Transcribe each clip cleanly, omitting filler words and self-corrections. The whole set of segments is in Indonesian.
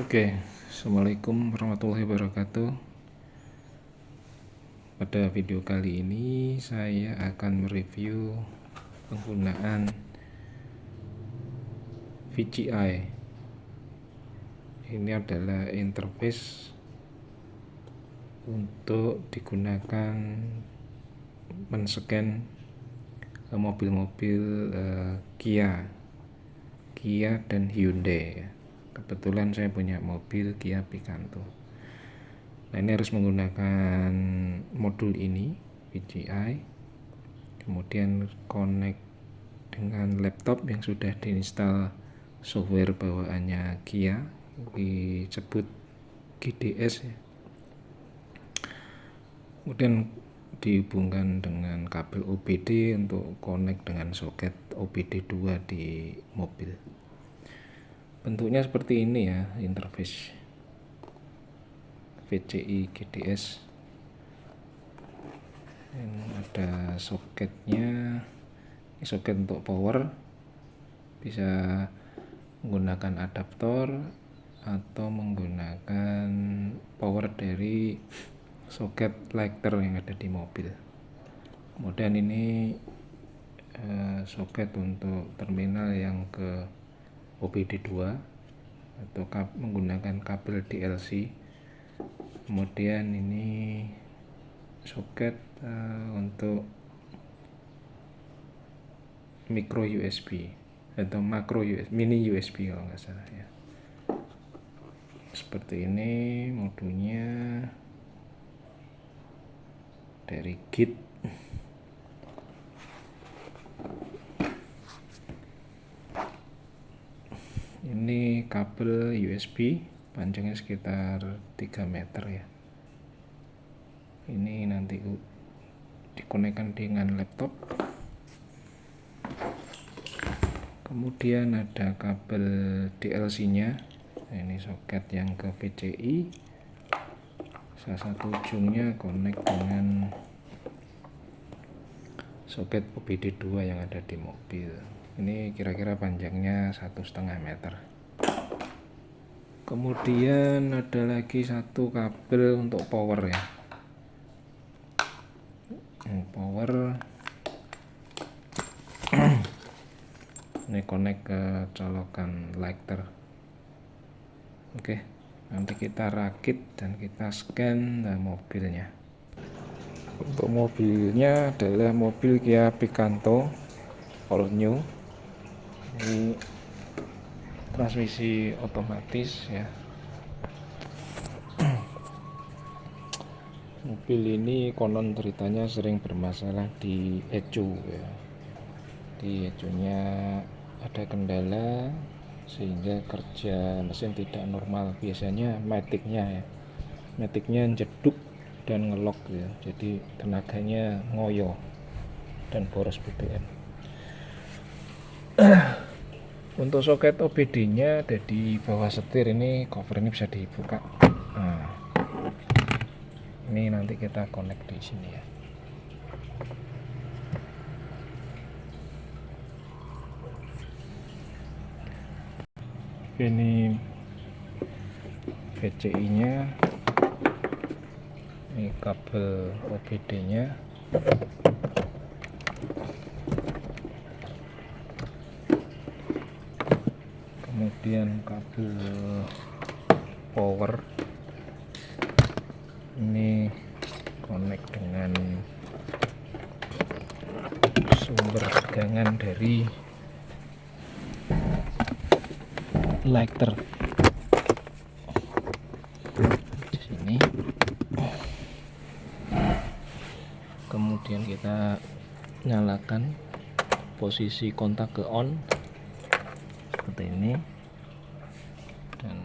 Oke, Assalamualaikum warahmatullahi wabarakatuh. Pada video kali ini saya akan mereview penggunaan VGI. Ini adalah interface untuk digunakan men-scan mobil-mobil Kia dan Hyundai. Kebetulan saya punya mobil Kia Picanto. Nah, ini harus menggunakan modul ini VGI, kemudian connect dengan laptop yang sudah diinstal software bawaannya Kia, disebut GDS ya. Kemudian dihubungkan dengan kabel OBD untuk connect dengan soket OBD 2 di mobil. Bentuknya seperti ini ya interface VGI GDS. Dan ada soketnya, ini soket untuk power, bisa menggunakan adaptor atau menggunakan power dari soket lighter yang ada di mobil. Kemudian ini soket untuk terminal yang ke OBD 2 atau menggunakan kabel DLC. Kemudian ini soket untuk micro USB atau macro USB, mini USB kalau nggak salah ya. Seperti ini modulnya dari kit. Ini kabel USB, panjangnya sekitar 3 meter ya. Ini nanti dikonekkan dengan laptop. Kemudian ada kabel DLC nya. Nah, ini soket yang ke VGI. Salah satu ujungnya connect dengan soket OBD 2 yang ada di mobil. Ini kira-kira panjangnya 1,5 meter. Kemudian ada lagi satu kabel untuk power ya. Power ini connect ke colokan lighter. Oke, nanti kita rakit dan kita scan mobilnya. Untuk mobilnya adalah mobil Kia Picanto all new. Ini transmisi otomatis ya. Mobil ini konon ceritanya sering bermasalah di ECU ya. Di ECU-nya ada kendala sehingga kerja mesin tidak normal. Biasanya matic-nya jeduk dan ngelok ya. Jadi tenaganya ngoyo dan boros BBM. Untuk soket OBD-nya ada di bawah setir. Ini cover ini bisa dibuka. Nah, ini nanti kita connect di sini ya. Ini VGI nya, ini kabel OBD nya, kemudian kabel power ini connect dengan sumber tegangan dari lighter di sini. Kemudian kita nyalakan, posisi kontak ke on seperti ini, dan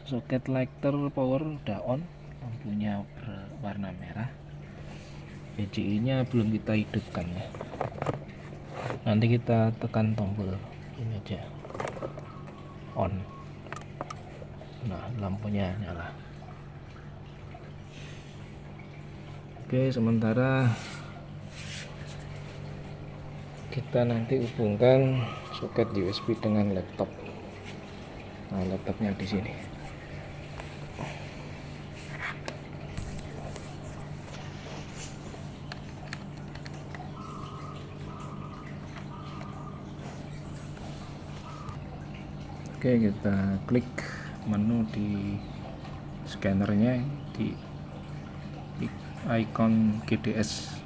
soket lighter power udah on, lampunya berwarna merah. VGI nya belum kita hidupkan ya. Nanti kita tekan tombol ini aja, on. Nah, lampunya nyala. Oke, sementara kita nanti hubungkan soket USB dengan laptop. Nah, letaknya di sini. Oke, kita klik menu di scannernya, di icon GDS,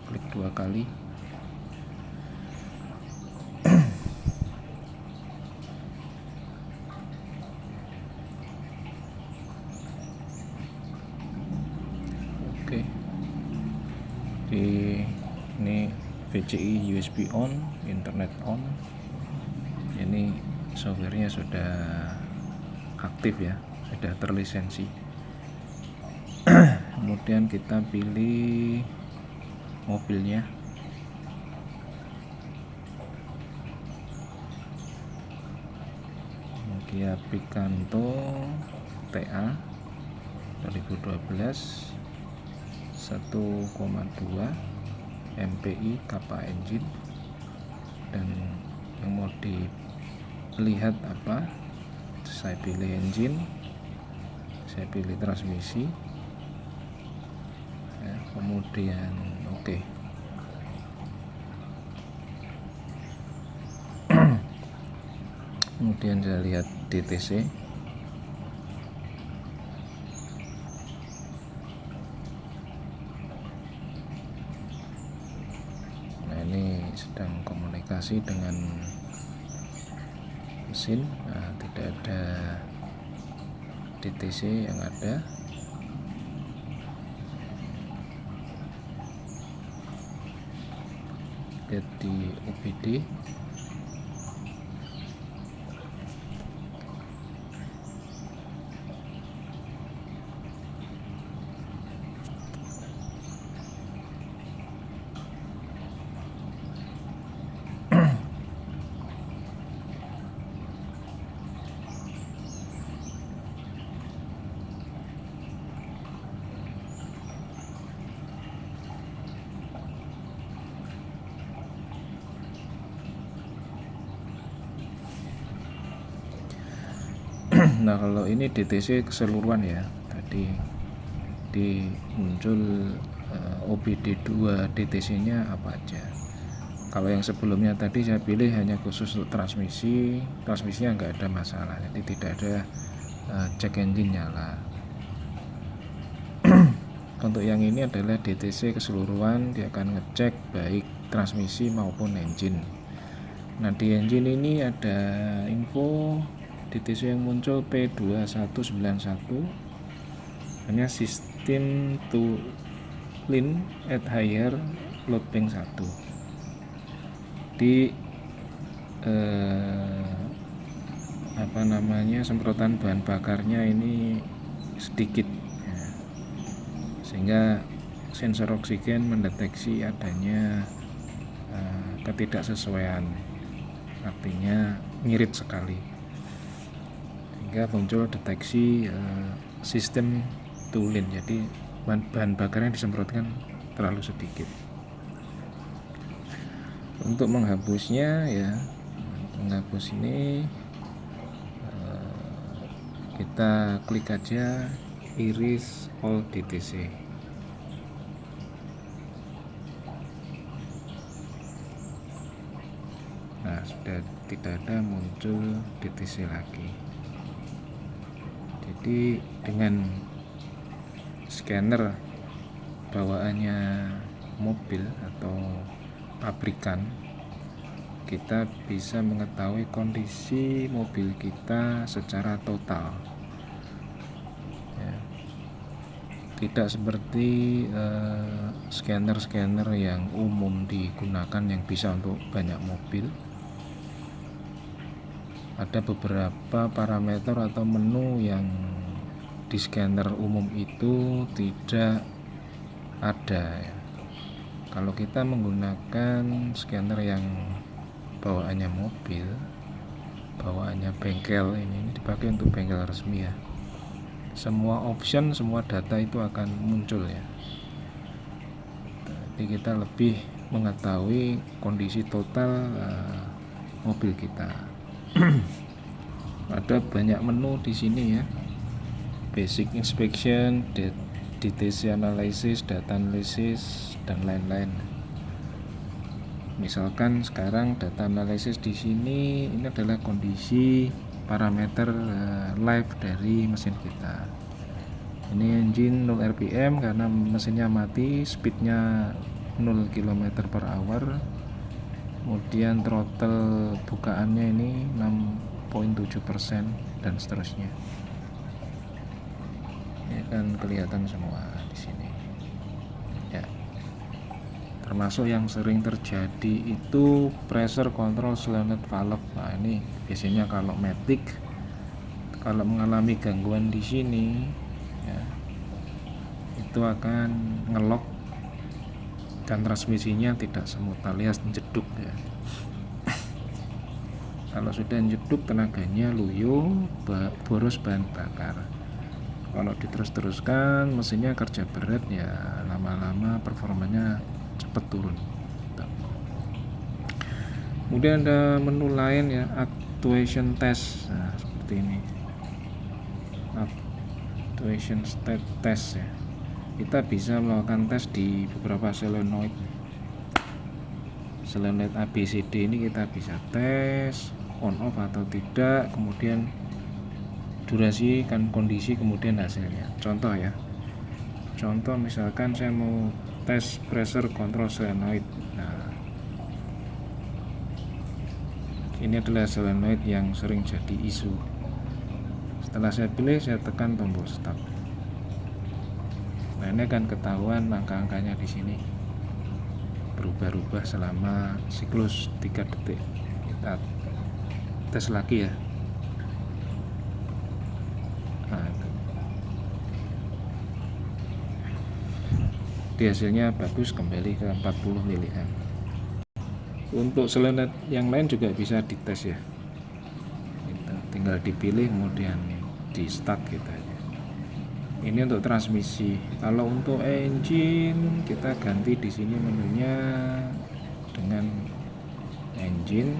klik 2 kali. Oke, ini VCI USB on, internet on. Ini softwarenya sudah aktif ya, sudah terlisensi. Kemudian kita pilih mobilnya. Kia Picanto TA 2012 1,2 MPI kappa engine, dan yang mau dilihat apa, saya pilih engine, saya pilih transmisi ya, kemudian oke. Kemudian saya lihat DTC. Nah, ini sedang komunikasi dengan mesin. Nah, tidak ada DTC yang ada. Lihat di OBD. Nah, kalau ini DTC keseluruhan ya, tadi di muncul OBD 2 DTC nya apa aja. Kalau yang sebelumnya tadi saya pilih hanya khusus untuk transmisinya nggak ada masalah, jadi tidak ada cek engine nyala. Untuk yang ini adalah DTC keseluruhan, dia akan ngecek baik transmisi maupun engine. Nah, di engine ini ada info DTC yang muncul P2191, hanya sistem to lean at higher load bank 1. Di semprotan bahan bakarnya ini sedikit ya, sehingga sensor oksigen mendeteksi adanya ketidaksesuaian, artinya ngirit sekali, sehingga muncul deteksi sistem to lean, jadi bahan bakar yang disemprotkan terlalu sedikit. Untuk menghapusnya ya, menghapus ini kita klik aja iris all DTC. Nah, sudah tidak ada muncul DTC lagi. Jadi dengan scanner bawaannya mobil atau pabrikan, kita bisa mengetahui kondisi mobil kita secara total ya. Tidak seperti scanner-scanner yang umum digunakan yang bisa untuk banyak mobil. Ada beberapa parameter atau menu yang di scanner umum itu tidak ada ya. Kalau kita menggunakan scanner yang bawaannya mobil, bawaannya bengkel, ini dipakai untuk bengkel resmi ya, semua option, semua data itu akan muncul ya. Jadi kita lebih mengetahui kondisi total mobil kita. Ada banyak menu di sini ya. Basic inspection, DTC analysis, data analysis, dan lain-lain. Misalkan sekarang data analisis di sini ini adalah kondisi parameter live dari mesin kita. Ini engine 0 rpm karena mesinnya mati, speednya 0 km/h. Kemudian throttle bukaannya ini 6,7% dan seterusnya. Ini kan kelihatan semua di sini. Ya. Termasuk yang sering terjadi itu pressure control solenoid valve. Nah, ini biasanya kalau matic kalau mengalami gangguan di sini ya, itu akan ngelok dan transmisinya tidak smooth alias jeduk ya. Kalau sudah jeduk tenaganya loyo, boros bahan bakar. Kalau diterus-teruskan mesinnya kerja berat ya, lama-lama performanya cepat turun. Kemudian ada menu lain ya, actuation test. Nah, seperti ini. Actuation state test ya. Kita bisa melakukan tes di beberapa solenoid ABCD ini, kita bisa tes on off atau tidak, kemudian durasi kan kondisi, kemudian hasilnya. Contoh ya, contoh misalkan saya mau tes pressure control solenoid. Nah, ini adalah solenoid yang sering jadi isu. Setelah saya pilih, saya tekan tombol start. Nah, ini akan ketahuan angka-angkanya di sini berubah-ubah selama siklus 3 detik. Kita tes lagi ya. Nah, di hasilnya bagus, kembali ke 40 mA. Untuk solenoid yang lain juga bisa dites ya. Kita tinggal dipilih kemudian di start gitu aja. Ini untuk transmisi. Kalau untuk engine kita ganti di sini menunya dengan engine.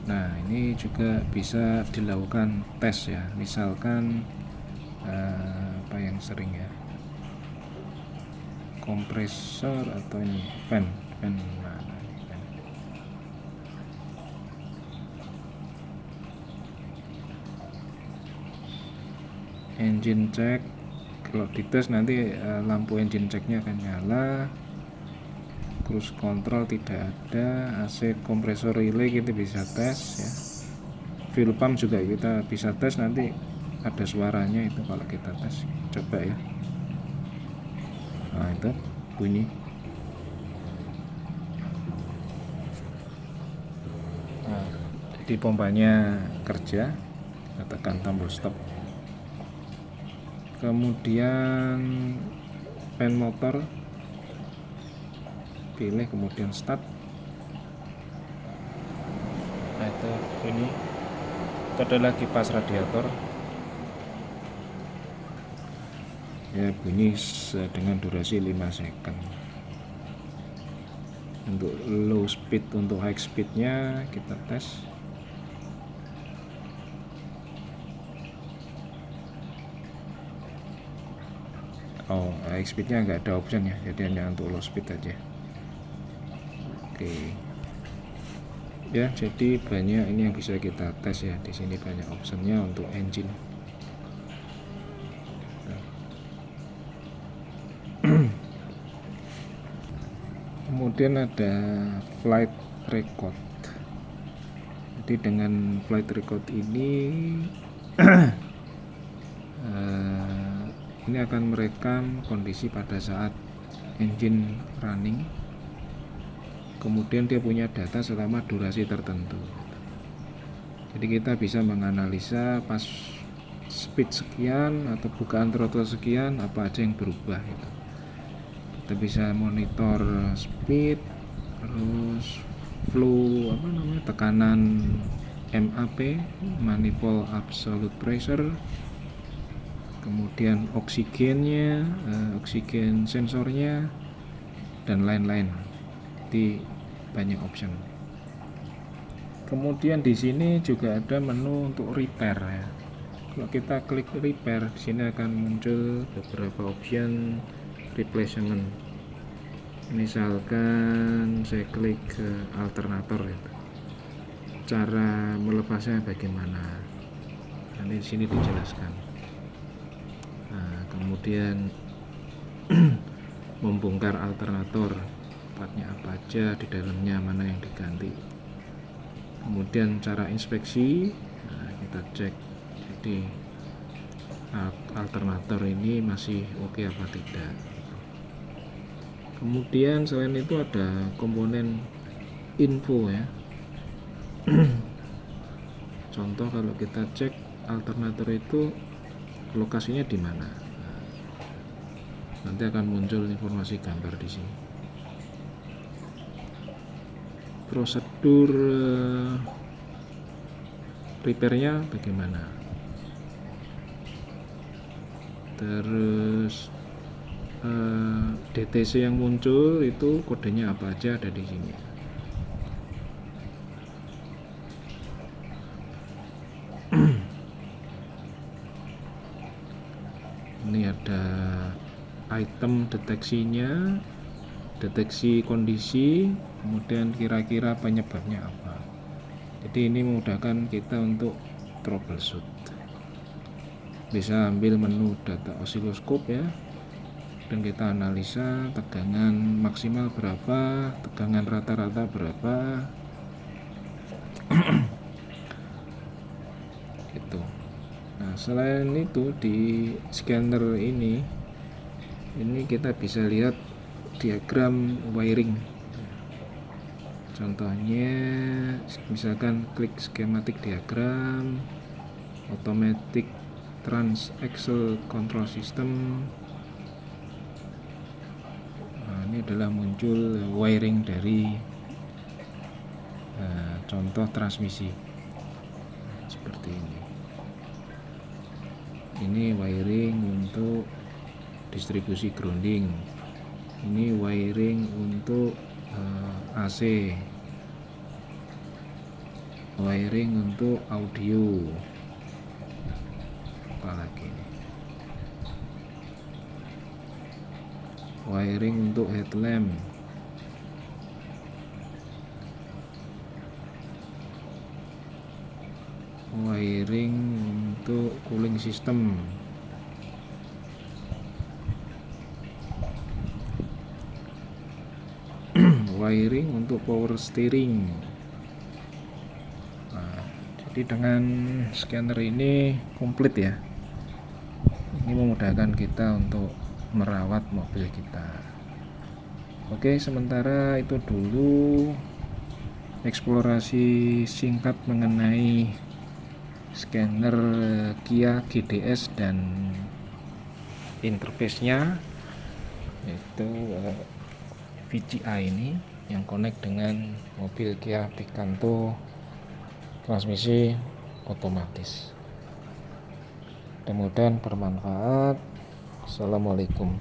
Nah, ini juga bisa dilakukan tes ya. Misalkan apa yang sering ya, kompresor atau ini fan. Nah, fan. Engine check, kalau dites nanti lampu engine checknya akan nyala. Cruise control tidak ada, AC kompresor relay kita bisa tes ya. Fuel pump juga kita bisa tes, nanti ada suaranya itu kalau kita tes. Coba ya. Nah, itu bunyi. Nah, jadi pompanya kerja, kita tekan tombol stop. Kemudian fan motor pilih, kemudian start. Nah, itu adalah kipas radiator ya, bunyi dengan durasi 5 second. Untuk low speed, untuk high speednya kita tes. Oh, high speednya nggak ada option ya, jadi hanya untuk low speed aja. Oke. Ya, jadi banyak ini yang bisa kita tes ya. Di sini banyak optionnya untuk engine. Kemudian ada flight record. Jadi dengan flight record ini ini akan merekam kondisi pada saat engine running. Kemudian dia punya data selama durasi tertentu. Jadi kita bisa menganalisa pas speed sekian atau bukaan throttle sekian apa aja yang berubah gitu. Kita bisa monitor speed, terus flow tekanan MAP, manifold absolute pressure, kemudian oksigennya, oksigen sensornya, dan lain-lain. Di banyak option. Kemudian di sini juga ada menu untuk repair ya. Kalau kita klik repair, di sini akan muncul beberapa option replacement. Misalkan saya klik ke alternator itu. Cara melepasnya bagaimana? Nanti di sini dijelaskan. Nah, kemudian membongkar alternator, partnya apa aja, di dalamnya mana yang diganti. Kemudian cara inspeksi, nah, kita cek jadi alternator ini masih oke apa tidak. Kemudian selain itu ada komponen info ya. Contoh kalau kita cek alternator itu lokasinya di mana, nanti akan muncul informasi gambar di sini. Prosedur repairnya bagaimana, terus DTC yang muncul itu kodenya apa aja, ada di sini. Ini ada item deteksinya, deteksi kondisi, kemudian kira-kira penyebabnya apa. Jadi ini memudahkan kita untuk troubleshoot. Bisa ambil menu data osiloskop ya, dan kita analisa tegangan maksimal berapa, tegangan rata-rata berapa. Gitu. Nah, selain itu di scanner ini kita bisa lihat diagram wiring. Contohnya misalkan klik schematic diagram, automatic transaxle control system. Nah, ini adalah muncul wiring dari contoh transmisi seperti ini. Ini wiring untuk distribusi grounding, ini wiring untuk AC, wiring untuk audio, apalagi ini wiring untuk headlamp, wiring untuk cooling system, wiring untuk power steering. Nah, jadi dengan scanner ini komplit ya. Ini memudahkan kita untuk merawat mobil kita. Oke, sementara itu dulu eksplorasi singkat mengenai scanner Kia GDS dan interface-nya, yaitu VGA ini yang connect dengan mobil Kia Picanto transmisi otomatis. Mudah-mudahan bermanfaat. Assalamualaikum.